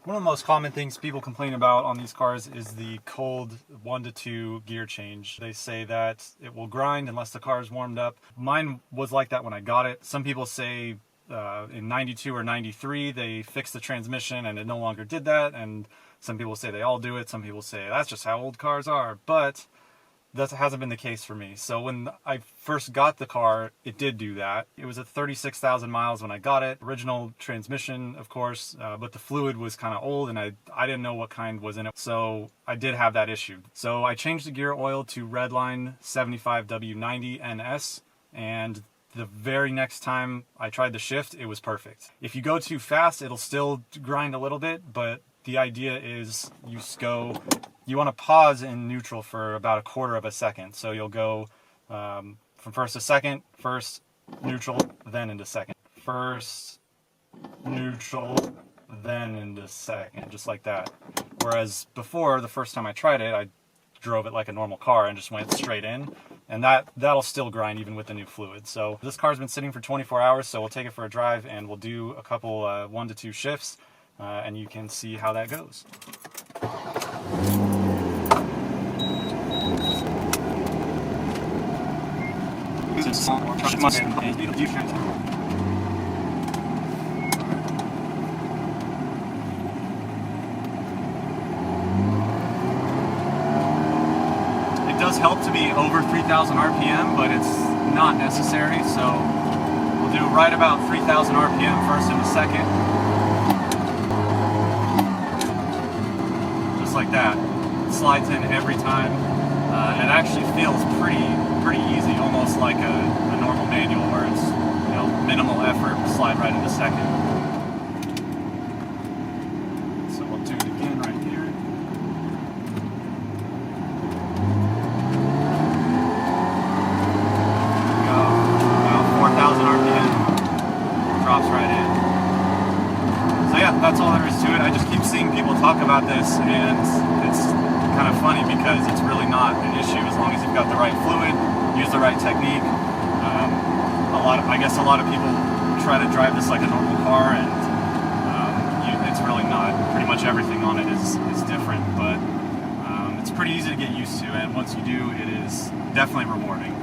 One of the most common things people complain about on these cars is the cold 1 to 2 gear change. They say that it will grind unless the car is warmed up. Mine was like that when I got it. Some people say in 92 or 93 they fixed the transmission and it no longer did that, and some people say they all do it. Some people say that's just how old cars are, but that hasn't been the case for me. So when I first got the car, it did do that. It was at 36,000 miles when I got it. Original transmission, of course, but the fluid was kind of old and I didn't know what kind was in it. So I did have that issue. So I changed the gear oil to Redline 75W90NS, and the very next time I tried the shift, it was perfect. If you go too fast, it'll still grind a little bit, but the idea is you want to pause in neutral for about 1/4 of a second. So you'll go from first to second, first, neutral, then into second. First, neutral, then into second, just like that. Whereas before, the first time I tried it, I drove it like a normal car and just went straight in. And that'll still grind even with the new fluid. So this car's been sitting for 24 hours, so we'll take it for a drive and we'll do a couple 1 to 2 shifts. And you can see how that goes. It does help to be over 3,000 RPM, but it's not necessary. So we'll do right about 3,000 RPM first and second. Like that. It slides in every time. It actually feels pretty easy, almost like a normal manual where it's, minimal effort, slide right into second. So we'll do it again right here. There we go. About 4,000 RPM. Drops right in. So yeah, that's all there is to it. I just keep seeing people talk about this, and it's kind of funny because it's really not an issue as long as you've got the right fluid, use the right technique. I guess a lot of people try to drive this like a normal car, and it's really not. Pretty much everything on it is different, but it's pretty easy to get used to, and once you do, it is definitely rewarding.